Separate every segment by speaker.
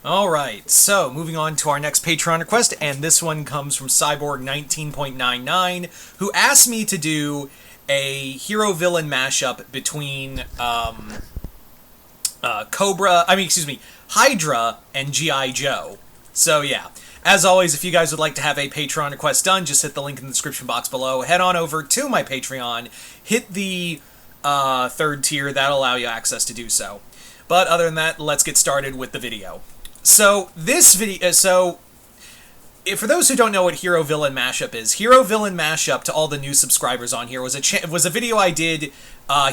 Speaker 1: Alright, so moving on to our next Patreon request, and this one comes from Cyborg19.99, who asked me to do a hero-villain mashup between, Hydra and G.I. Joe. So yeah, as always, if you guys would like to have a Patreon request done, just hit the link in the description box below, head on over to my Patreon, hit the third tier, that'll allow you access to do so. But other than that, let's get started with the video. So, this video, for those who don't know what Hero Villain Mashup is, Hero Villain Mashup, to all the new subscribers on here, was a video I did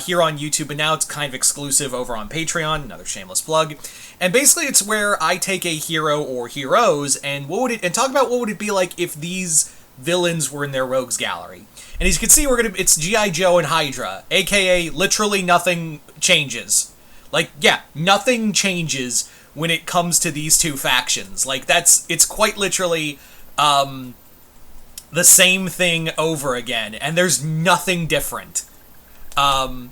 Speaker 1: here on YouTube, but now it's kind of exclusive over on Patreon, another shameless plug. And basically it's where I take a hero or heroes, and talk about what would it be like if these villains were in their rogues gallery. And as you can see, it's G.I. Joe and Hydra, aka literally nothing changes. Like, yeah, nothing changes when it comes to these two factions. Like, it's quite literally, the same thing over again, and there's nothing different. Yeah,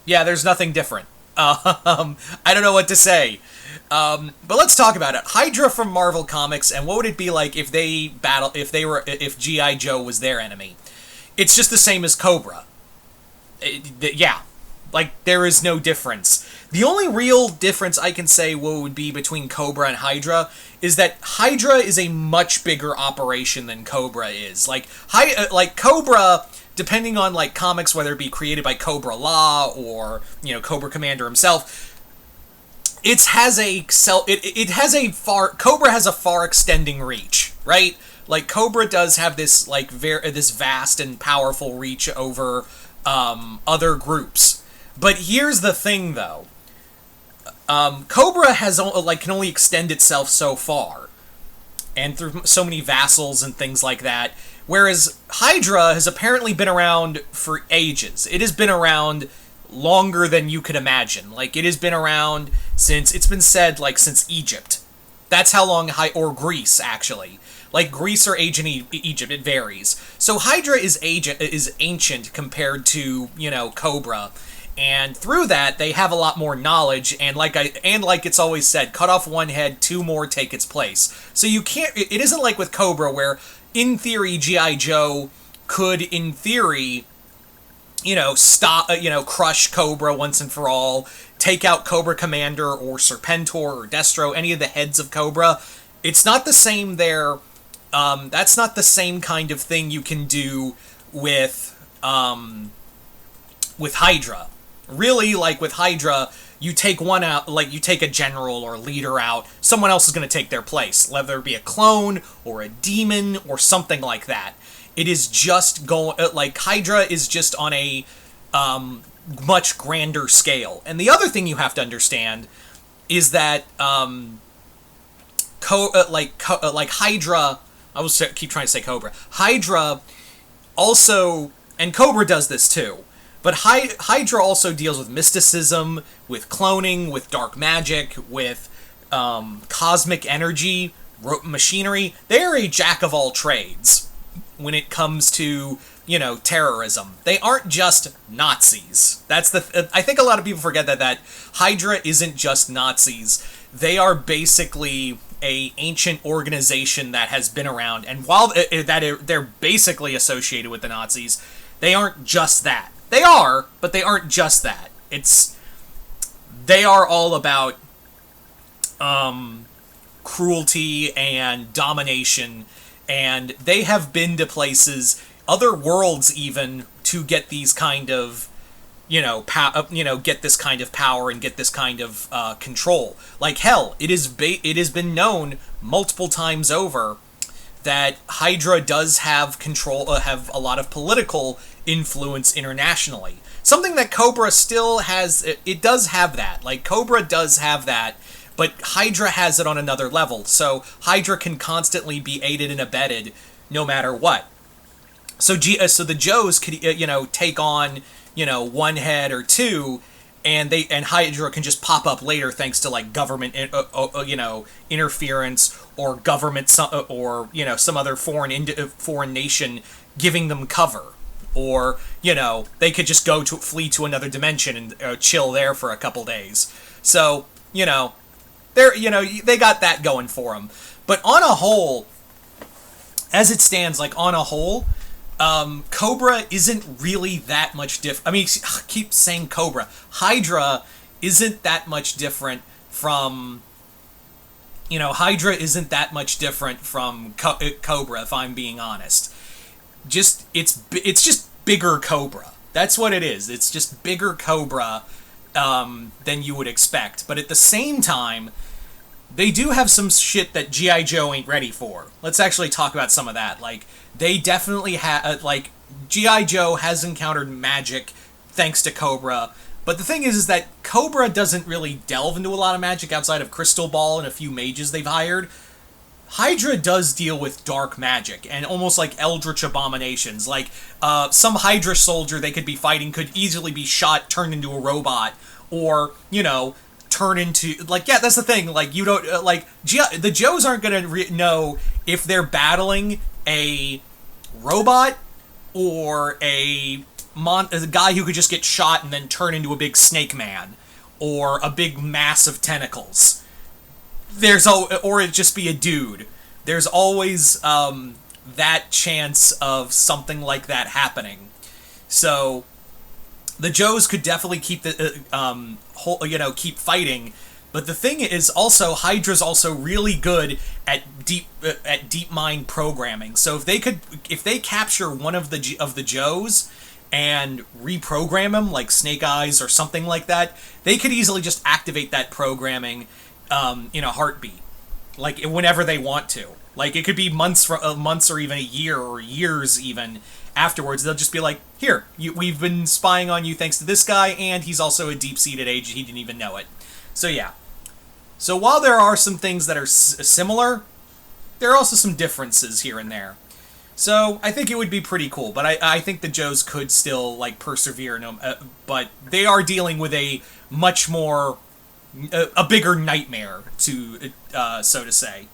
Speaker 1: there's nothing different. I don't know what to say. But let's talk about it. Hydra from Marvel Comics, and what would it be like if if G.I. Joe was their enemy? It's just the same as Cobra. Yeah. Like, there is no difference. The only real difference I can say what would be between Cobra and Hydra is that Hydra is a much bigger operation than Cobra is. Like Cobra, depending on, like, comics, whether it be created by Cobra Law or, Cobra Commander himself, Cobra has a far extending reach, right? Like, Cobra does have this, like, this vast and powerful reach over, other groups. But here's the thing, though. Cobra can only extend itself so far, and through so many vassals and things like that, whereas Hydra has apparently been around for ages. It has been around longer than you could imagine. Like, it has been around since Egypt. That's how long, or Greece, actually. Like, Greece or Egypt, it varies. So Hydra is ancient compared to, Cobra. And through that, they have a lot more knowledge, and like it's always said, cut off one head, two more take its place. So you can't, it isn't like with Cobra, where, in theory, G.I. Joe could, in theory, crush Cobra once and for all, take out Cobra Commander, or Serpentor, or Destro, any of the heads of Cobra. It's not the same there. That's not the same kind of thing you can do with Hydra. Really, like, with Hydra, you take one out, like, you take a general or leader out, someone else is going to take their place, whether it be a clone, or a demon, or something like that. It is just Hydra is just on a, much grander scale. And the other thing you have to understand is that, Hydra, I will keep trying to say Cobra, Hydra also, and Cobra does this too, but Hydra also deals with mysticism, with cloning, with dark magic, with cosmic energy, machinery. They're a jack of all trades when it comes to, terrorism. They aren't just Nazis. I think a lot of people forget that Hydra isn't just Nazis. They are basically a ancient organization that has been around, and while they're basically associated with the Nazis, they aren't just that. They are, but they aren't just that. They are all about cruelty and domination, and they have been to places, other worlds even, to get these kind of, get this kind of power and get this kind of control. Like, hell, it has been known multiple times over that Hydra does have control, have a lot of political influence internationally. Something that Cobra still has. It does have that. Like, Cobra does have that, but Hydra has it on another level. So Hydra can constantly be aided and abetted, no matter what. So the Joes could, take on, one head or two, and Hydra can just pop up later thanks to, like, government, interference, or government, or some other foreign nation giving them cover. or, you know, they could just flee to another dimension and chill there for a couple days. So, you know, they got that going for them. But on a whole, as it stands, like on a whole, Cobra isn't really that much different. I mean, I keep saying Cobra. Hydra isn't that much different from, you know, Hydra isn't that much different from Cobra, if I'm being honest. It's just bigger Cobra. That's what it is. It's just bigger Cobra than you would expect. But at the same time, they do have some shit that G.I. Joe ain't ready for. Let's actually talk about some of that. Like, they definitely have, like, G.I. Joe has encountered magic thanks to Cobra. But the thing is that Cobra doesn't really delve into a lot of magic outside of Crystal Ball and a few mages they've hired. Hydra does deal with dark magic, and almost like eldritch abominations. Like, some Hydra soldier they could be fighting could easily be shot, turned into a robot, or, you know, turn into, like, yeah, that's the thing, like, you don't, the Joes aren't gonna know if they're battling a robot or a guy who could just get shot and then turn into a big snake man, or a big mass of tentacles. Or it just be a dude. There's always, that chance of something like that happening. So, the Joes could definitely keep keep fighting, but the thing is also, Hydra's also really good at deep mind programming. So if they capture one of the Joes and reprogram him, like Snake Eyes or something like that, they could easily just activate that programming in a heartbeat, like whenever they want to. Like, it could be months or even a year or years even afterwards. They'll just be like, here, we've been spying on you thanks to this guy, and he's also a deep-seated agent. He didn't even know it. So yeah. So while there are some things that are similar, there are also some differences here and there. So I think it would be pretty cool, but I think the Joes could still, like, persevere. But they are dealing with a much more, a bigger nightmare, so to say.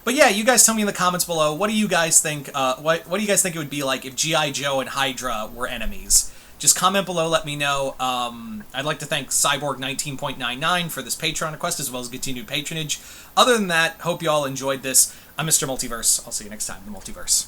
Speaker 1: But yeah, you guys tell me in the comments below, what do you guys think, what do you guys think it would be like if G.I. Joe and Hydra were enemies? Just comment below, let me know. I'd like to thank Cyborg19.99 for this Patreon request, as well as continued patronage. Other than that, hope you all enjoyed this. I'm Mr. Multiverse. I'll see you next time in the Multiverse.